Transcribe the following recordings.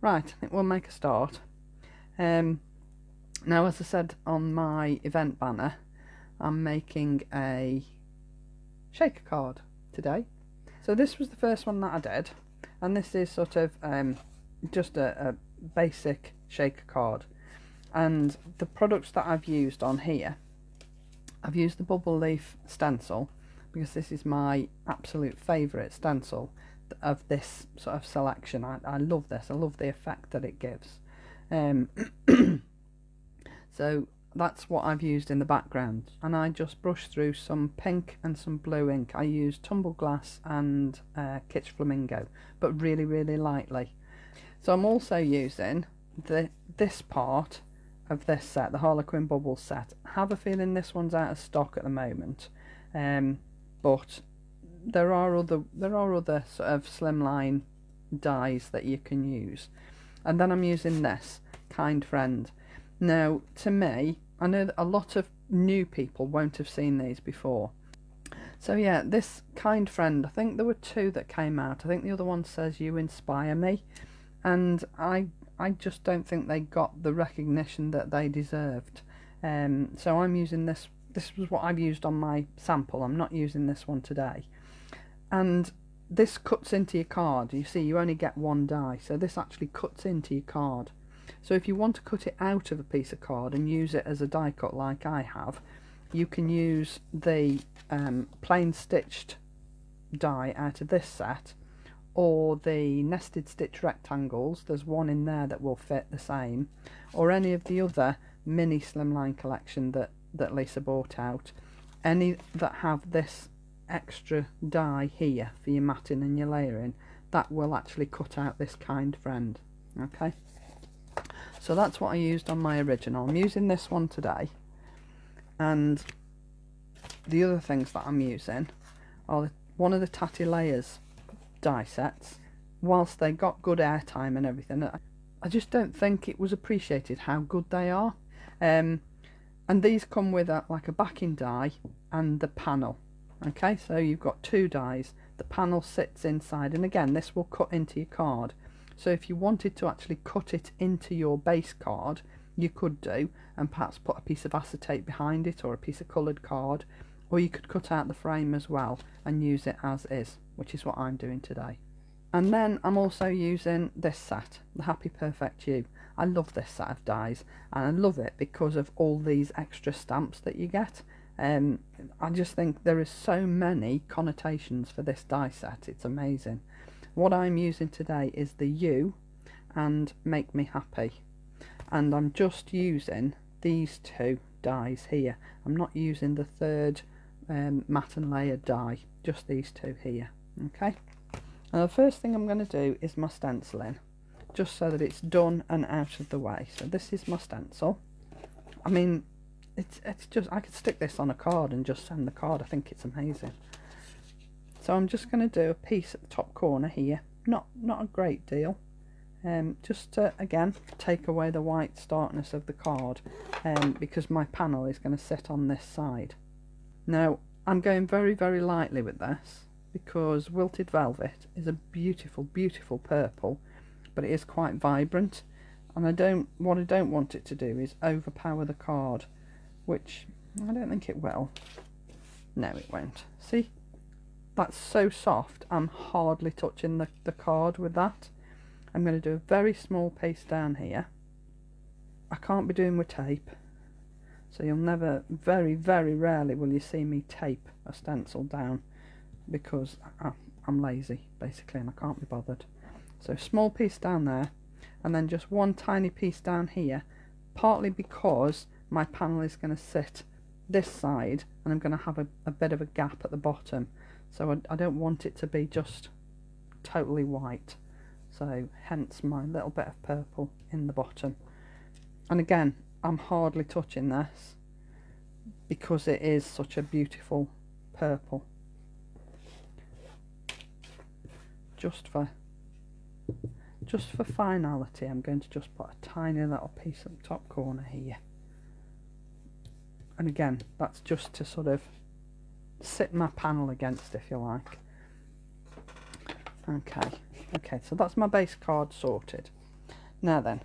Right, I think we'll make a start. Now, as I said on my event banner, I'm making a shaker card today. So this was the first one that I did, and this is sort of just a basic shaker card. And the products that I've used on here, I've used the bubble leaf stencil because this is my absolute favourite stencil of this sort of selection. I love this. I love the effect that it gives. So that's what I've used in the background, and I just brushed through some pink and some blue ink. I used Tumble Glass and Kitsch Flamingo, but really lightly. So I'm also using this part of this set, the Harlequin Bubbles set. I have a feeling this one's out of stock at the moment, but there are other sort of slimline dies that you can use. And then I'm using this Kind Friend. Now, to me, I know that a lot of new people won't have seen these before. So yeah, this Kind Friend, I think there were two that came out. I think the other one says You Inspire Me, and I just don't think they got the recognition that they deserved. So I'm using this. This was what I've used on my sample. I'm not using this one today. And this cuts into your card. You see, you only get one die, so this actually cuts into your card. So if you want to cut it out of a piece of card and use it as a die cut like I have, you can use the plain stitched die out of this set, or the nested stitch rectangles. There's one in there that will fit the same, or any of the other mini slimline collection that Lisa bought out. Any that have this extra die here for your matting and your layering, that will actually cut out this Kind Friend. Okay, so that's what I used on my original. I'm using this one today, and the other things that I'm using are one of the Tatty layers die sets. Whilst they got good airtime and everything, I just don't think it was appreciated how good they are. And these come with like a backing die and the panel. Okay, so you've got two dies, the panel sits inside, and again this will cut into your card. So if you wanted to actually cut it into your base card, you could do, and perhaps put a piece of acetate behind it or a piece of coloured card, or you could cut out the frame as well and use it as is, which is what I'm doing today. And then I'm also using this set, the Happy Perfect You. I love this set of dies, and I love it because of all these extra stamps that you get. I just think there is so many connotations for this die set, it's amazing. What I'm using today is the You and Make Me Happy, and I'm just using these two dies here. I'm not using the third matte and layered die, just these two here. Okay, and the first thing I'm going to do is my stenciling, just so that it's done and out of the way. So this is my stencil. I mean, it's just, I could stick this on a card and just send the card. I think it's amazing. So I'm just going to do a piece at the top corner here, not a great deal, just to again take away the white starkness of the card, because my panel is going to sit on this side. Now I'm going very lightly with this because Wilted Velvet is a beautiful purple, but it is quite vibrant, and what I don't want it to do is overpower the card, which I don't think it will. No, it won't. See, that's so soft, I'm hardly touching the card with that. I'm going to do a very small piece down here. I can't be doing with tape, so you'll never, very rarely will you see me tape a stencil down, because I'm lazy basically and I can't be bothered. So small piece down there, and then just one tiny piece down here, partly because my panel is going to sit this side and I'm going to have a bit of a gap at the bottom, so I don't want it to be just totally white, so hence my little bit of purple in the bottom. And again, I'm hardly touching this because it is such a beautiful purple. Just for finality, I'm going to just put a tiny little piece at the top corner here. And again, that's just to sort of sit my panel against, if you like. Okay, so that's my base card sorted. Now then,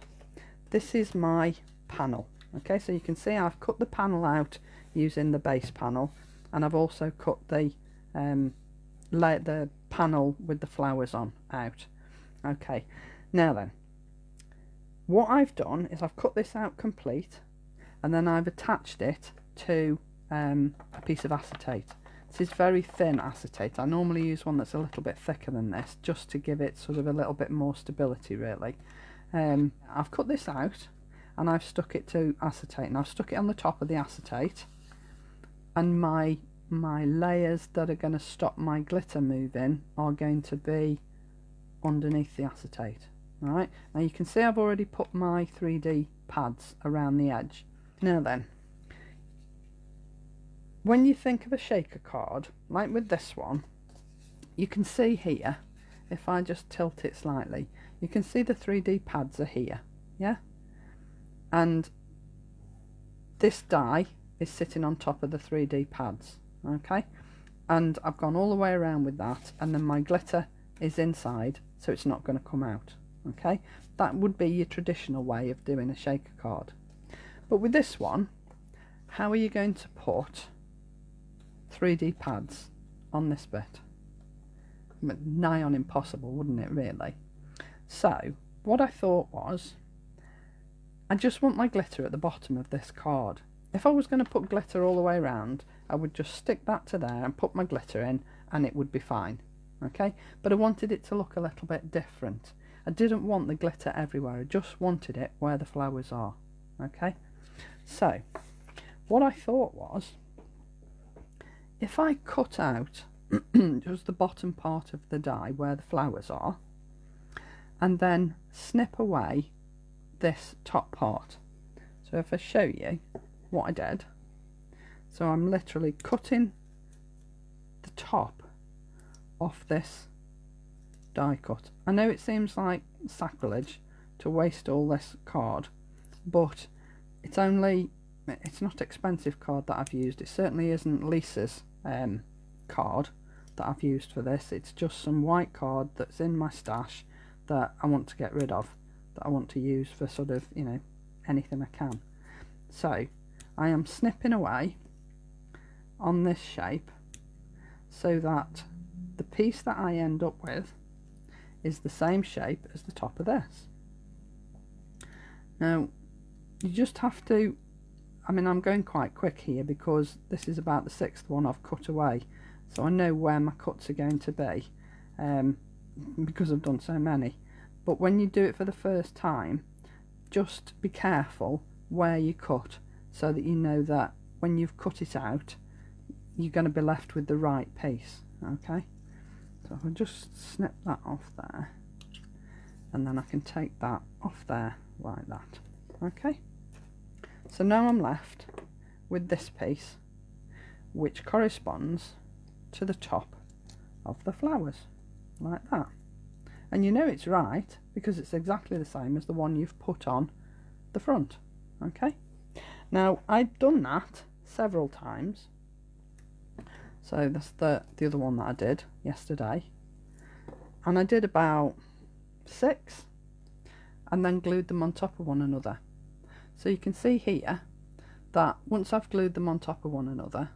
this is my panel. Okay, so you can see I've cut the panel out using the base panel, and I've also cut the panel with the flowers on out. Okay, now then, what I've done is I've cut this out complete, and then I've attached it to a piece of acetate. This is very thin acetate. I normally use one that's a little bit thicker than this, just to give it sort of a little bit more stability, really. I've cut this out and I've stuck it to acetate, and I've stuck it on the top of the acetate, and my layers that are going to stop my glitter moving are going to be underneath the acetate. Alright, now you can see I've already put my 3D pads around the edge. Now then, when you think of a shaker card, like with this one, you can see here, if I just tilt it slightly, you can see the 3D pads are here, yeah? And this die is sitting on top of the 3D pads, okay? And I've gone all the way around with that, and then my glitter is inside, so it's not going to come out, okay? That would be your traditional way of doing a shaker card. But with this one, how are you going to put 3D pads on this bit? Nigh on impossible, wouldn't it, really? So what I thought was, I just want my glitter at the bottom of this card. If I was going to put glitter all the way around, I would just stick that to there and put my glitter in, and it would be fine, okay? But I wanted it to look a little bit different. I didn't want the glitter everywhere, I just wanted it where the flowers are, okay? So what I thought was, if I cut out just the bottom part of the die where the flowers are, and then snip away this top part. So if I show you what I did, so I'm literally cutting the top off this die cut. I know it seems like sacrilege to waste all this card, but it's not expensive card that I've used. It certainly isn't Lisa's card that I've used for this. It's just some white card that's in my stash that I want to get rid of, that I want to use for sort of, you know, anything I can. So I am snipping away on this shape so that the piece that I end up with is the same shape as the top of this. Now you just have to, I mean, I'm going quite quick here because this is about the 6th one I've cut away, so I know where my cuts are going to be because I've done so many. But when you do it for the first time, just be careful where you cut, so that you know that when you've cut it out, you're going to be left with the right piece, okay? So I'll just snip that off there, and then I can take that off there like that, okay? So now I'm left with this piece, which corresponds to the top of the flowers, like that. And you know it's right because it's exactly the same as the one you've put on the front, okay? Now I've done that several times. So that's the other one that I did yesterday, and I did about 6 and then glued them on top of one another. So you can see here that once I've glued them on top of one another,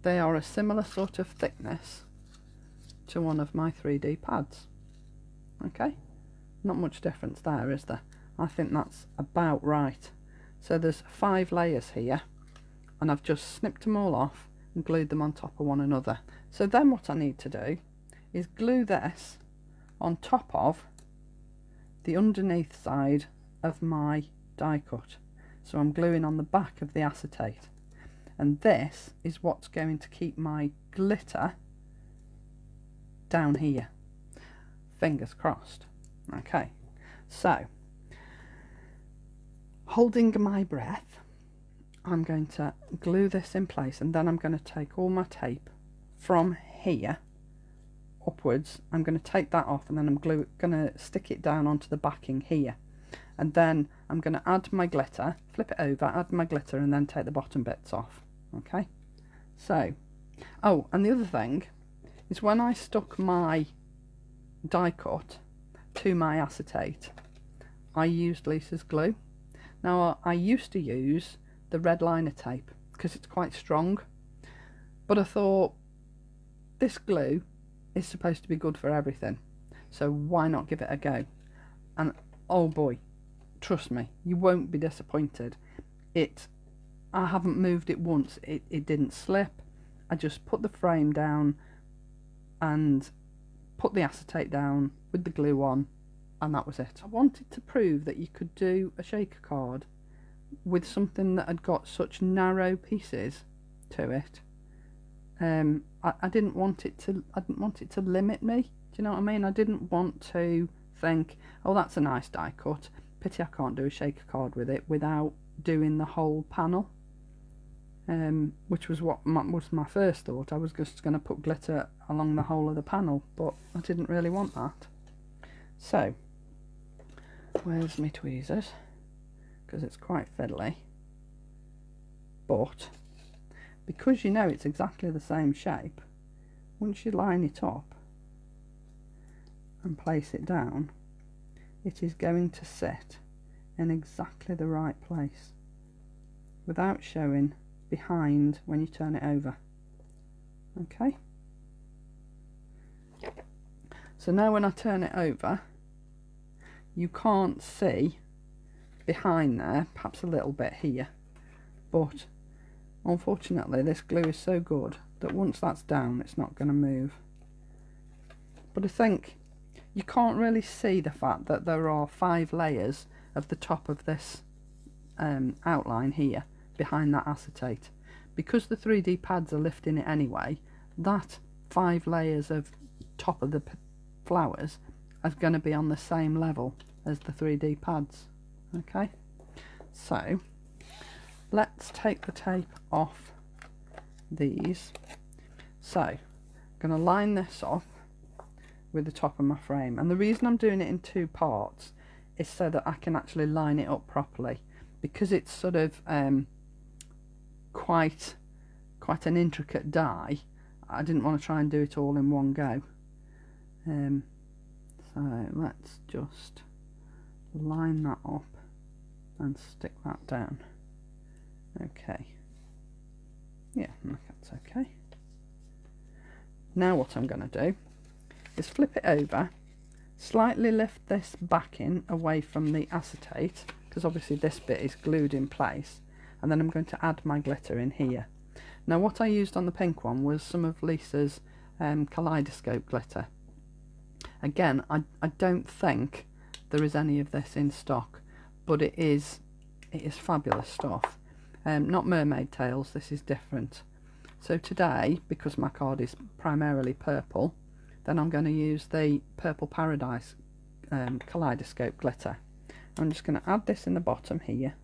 they are a similar sort of thickness to one of my 3D pads. Okay, not much difference there, is there? I think that's about right. So there's 5 layers here, and I've just snipped them all off and glued them on top of one another. So then what I need to do is glue this on top of the underneath side of my die cut. So I'm gluing on the back of the acetate, and this is what's going to keep my glitter down here. Fingers crossed. Okay, so holding my breath, I'm going to glue this in place, and then I'm going to take all my tape from here upwards. I'm going to take that off, and then I'm going to stick it down onto the backing here, and then I'm going to add my glitter, flip it over, add my glitter, and then take the bottom bits off. Okay, so, oh, and the other thing is, when I stuck my die cut to my acetate, I used Lisa's glue. Now I used to use the red liner tape because it's quite strong, but I thought this glue is supposed to be good for everything, so why not give it a go? And oh boy, trust me, you won't be disappointed. I haven't moved it once. It didn't slip. I just put the frame down and put the acetate down with the glue on, and that was it. I wanted to prove that you could do a shaker card with something that had got such narrow pieces to it. I didn't want it to limit me. Do you know what I mean? I didn't want to think, oh, that's a nice die cut, pity I can't do a shaker card with it, without doing the whole panel, which was what was my first thought. I was just going to put glitter along the whole of the panel, but I didn't really want that. So where's my tweezers, because it's quite fiddly, but because you know it's exactly the same shape, once you line it up and place it down, it is going to sit in exactly the right place without showing behind when you turn it over. Okay, so now when I turn it over, you can't see behind there, perhaps a little bit here, but unfortunately this glue is so good that once that's down it's not going to move. But I think you can't really see the fact that there are 5 layers of the top of this outline here behind that acetate. Because the 3D pads are lifting it anyway, that 5 layers of top of the flowers is going to be on the same level as the 3D pads. Okay, so let's take the tape off these. So I'm going to line this off with the top of my frame, and the reason I'm doing it in 2 parts is so that I can actually line it up properly, because it's sort of quite an intricate die. I didn't want to try and do it all in one go. So let's just line that up and stick that down. Okay, yeah, that's okay. Now what I'm going to do is flip it over, slightly lift this backing away from the acetate, because obviously this bit is glued in place, and then I'm going to add my glitter in here. Now what I used on the pink one was some of Lisa's kaleidoscope glitter. Again, I don't think there is any of this in stock, but it is fabulous stuff. Not mermaid tails, this is different. So today, because my card is primarily purple, then I'm going to use the Purple Paradise kaleidoscope glitter. I'm just going to add this in the bottom here,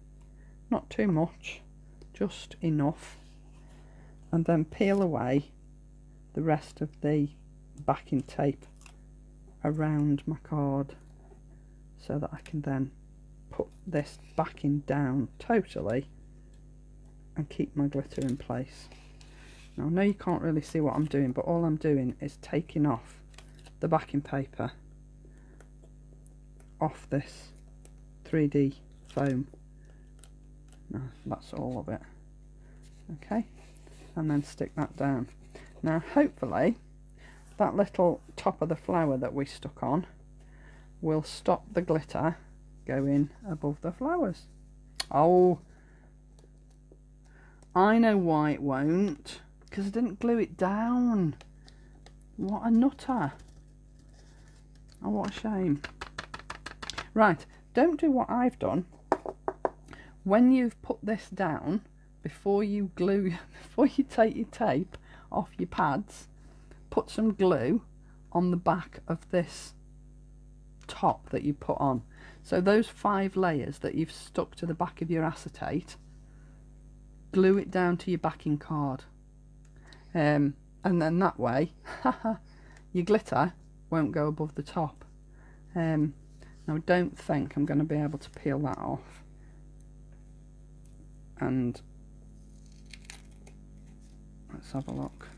not too much, just enough, and then peel away the rest of the backing tape around my card so that I can then put this backing down totally and keep my glitter in place. Now I know you can't really see what I'm doing, but all I'm doing is taking off the backing paper off this 3D foam. No, that's all of it. Okay, and then stick that down. Now hopefully that little top of the flower that we stuck on will stop the glitter going above the flowers. Oh, I know why it won't, because I didn't glue it down. What a nutter. Oh, what a shame. Right, don't do what I've done. When you've put this down, before you take your tape off your pads, put some glue on the back of this top that you put on. So those 5 layers that you've stuck to the back of your acetate, glue it down to your backing card, and then that way your glitter won't go above the top. Now I don't think I'm going to be able to peel that off, and let's have a look.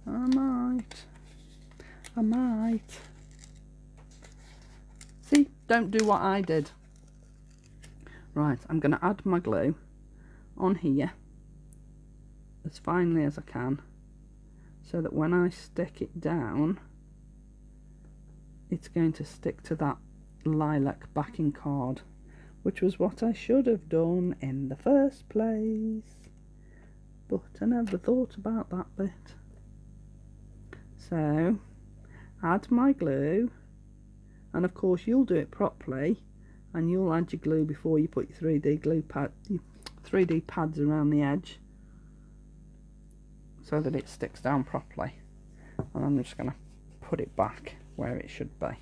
I might. See, Don't do what I did. Right, I'm going to add my glue on here as finely as I can, so that when I stick it down, it's going to stick to that lilac backing card, which was what I should have done in the first place, but I never thought about that bit. So add my glue, and of course you'll do it properly, and you'll add your glue before you put your 3D glue pad, your 3D pads around the edge, so that it sticks down properly. And I'm just going to put it back where it should be,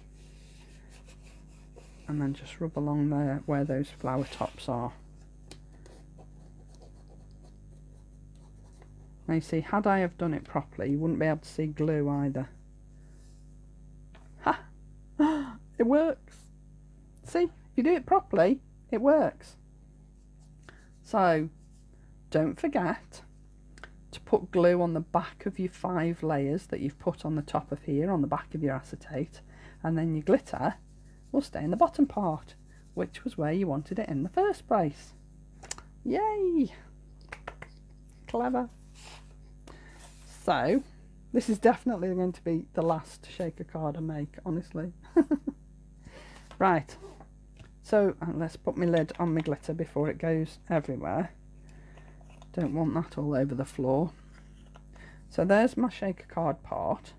and then just rub along there where those flower tops are. Now you see, had I have done it properly, you wouldn't be able to see glue either. Ha! It works! See, if you do it properly, it works. So, don't forget to put glue on the back of your 5 layers that you've put on the top of here, on the back of your acetate, and then your glitter will stay in the bottom part, which was where you wanted it in the first place. Yay! Clever. So, this is definitely going to be the last shaker card I make, honestly. Right, so let's put my lid on my glitter before it goes everywhere. Don't want that all over the floor. So there's my shaker card part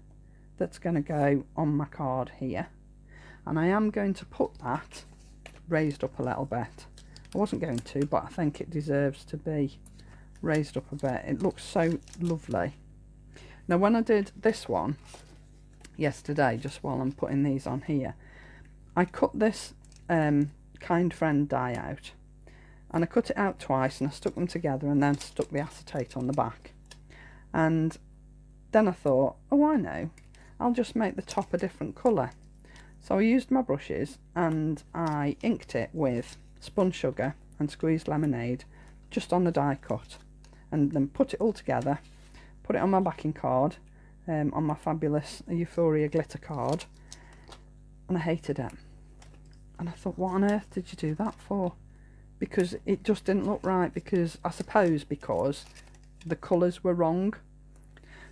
that's going to go on my card here, and I am going to put that raised up a little bit. I wasn't going to, but I think it deserves to be raised up a bit. It looks so lovely. Now when I did this one yesterday, just while I'm putting these on here, I cut this Kind Friend die out, and I cut it out twice, and I stuck them together and then stuck the acetate on the back. And then I thought, oh, I know, I'll just make the top a different colour. So I used my brushes and I inked it with spun sugar and squeezed lemonade just on the die cut, and then put it all together, put it on my backing card, on my fabulous Euphoria glitter card, and I hated it. And I thought, what on earth did you do that for? Because it just didn't look right, because I suppose because the colours were wrong.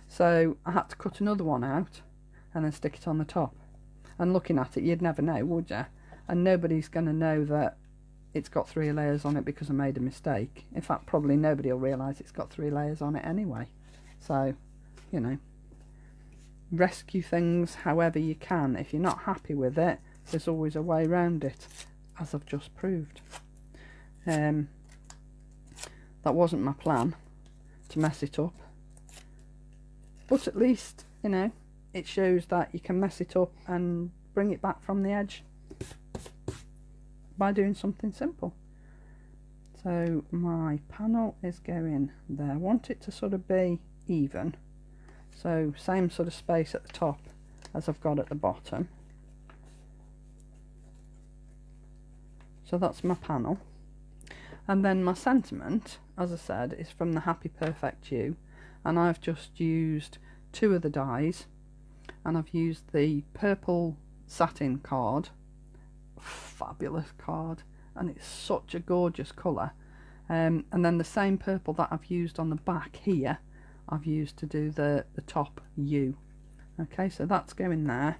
So I had to cut another one out and then stick it on the top. And looking at it, you'd never know, would you? And nobody's going to know that it's got 3 layers on it because I made a mistake. In fact, probably nobody will realise it's got 3 layers on it anyway. So, you know, rescue things however you can. If you're not happy with it, there's always a way around it, as I've just proved. That wasn't my plan, to mess it up, but at least, you know, it shows that you can mess it up and bring it back from the edge by doing something simple. So my panel is going there. I want it to sort of be even, so same sort of space at the top as I've got at the bottom. So that's my panel. And then my sentiment, as I said, is from the Happy Perfect You, and I've just used 2 of the dies, and I've used the purple satin card, fabulous card, and it's such a gorgeous colour, and then the same purple that I've used on the back here, I've used to do the top U. Okay, so that's going there,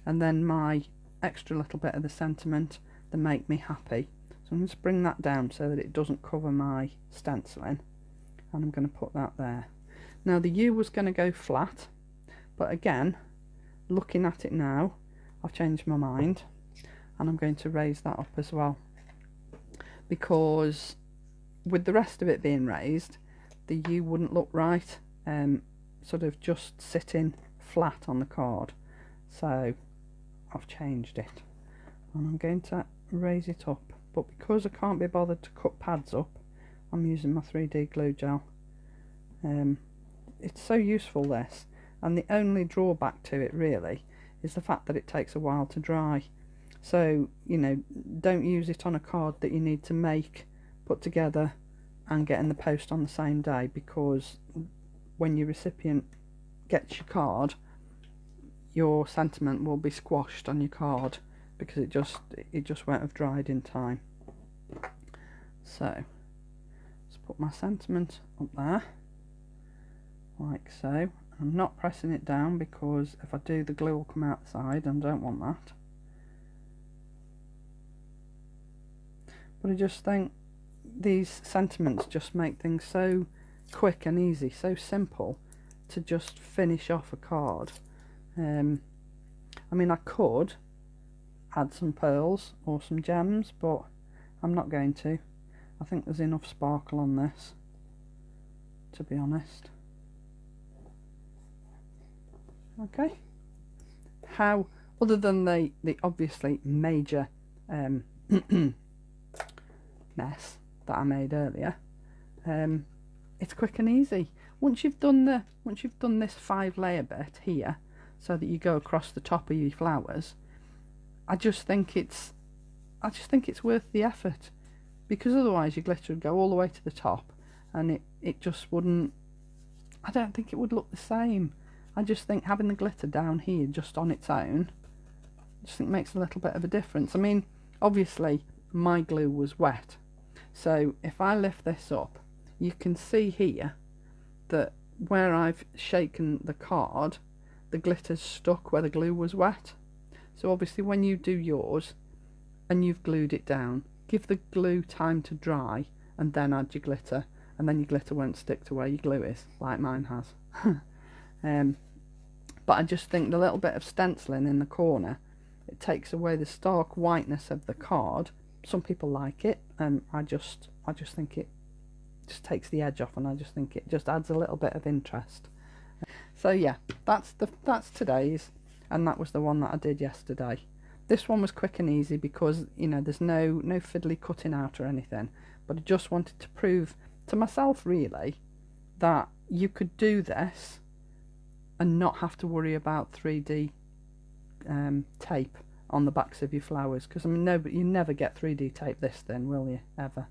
and then my extra little bit of the sentiment, the Make Me Happy. So I'm going to bring that down so that it doesn't cover my stenciling, and I'm going to put that there. Now the U was going to go flat, but again, looking at it now, I've changed my mind, and I'm going to raise that up as well, because with the rest of it being raised, the U wouldn't look right, sort of just sitting flat on the card. So I've changed it, and I'm going to raise it up. But because I can't be bothered to cut pads up, I'm using my 3D glue gel. It's so useful, this, and the only drawback to it really is the fact that it takes a while to dry. So, you know, don't use it on a card that you need to make, put together and get in the post on the same day, because when your recipient gets your card, your sentiment will be squashed on your card because it just won't have dried in time. So let's put my sentiment up there like so. I'm not pressing it down because if I do, the glue will come out the side and I don't want that. But I just think these sentiments just make things so quick and easy, so simple to just finish off a card. I mean, I could add some pearls or some gems, but I'm not going to. I think there's enough sparkle on this, to be honest. Okay. How, other than the obviously major mess that I made earlier, it's quick and easy. Once you've done this 5-layer bit here, so that you go across the top of your flowers, I just think it's worth the effort, because otherwise your glitter would go all the way to the top and it just wouldn't, I don't think it would look the same. I just think having the glitter down here just on its own, I just think makes a little bit of a difference. I mean, obviously my glue was wet, so if I lift this up, you can see here that where I've shaken the card, the glitter's stuck where the glue was wet. So obviously when you do yours and you've glued it down, give the glue time to dry and then add your glitter, and then your glitter won't stick to where your glue is, like mine has. But I just think the little bit of stenciling in the corner, it takes away the stark whiteness of the card. Some people like it, and I just think it just takes the edge off, and I just think it just adds a little bit of interest. So yeah, that's today's, and that was the one that I did yesterday. This one was quick and easy because, you know, there's no fiddly cutting out or anything, but I just wanted to prove to myself really that you could do this and not have to worry about 3D tape on the backs of your flowers, because I mean, you never get 3D tape this thin, will you, ever?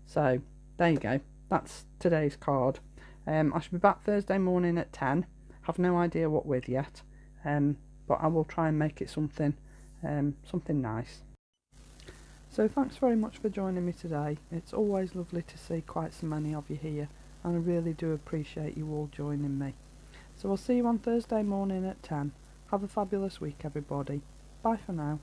So there you go, that's today's card. I should be back Thursday morning at 10. Have no idea what with yet, but I will try and make it something nice. So thanks very much for joining me today. It's always lovely to see quite so many of you here, and I really do appreciate you all joining me. So I'll see you on Thursday morning at 10. Have a fabulous week, everybody. Bye for now.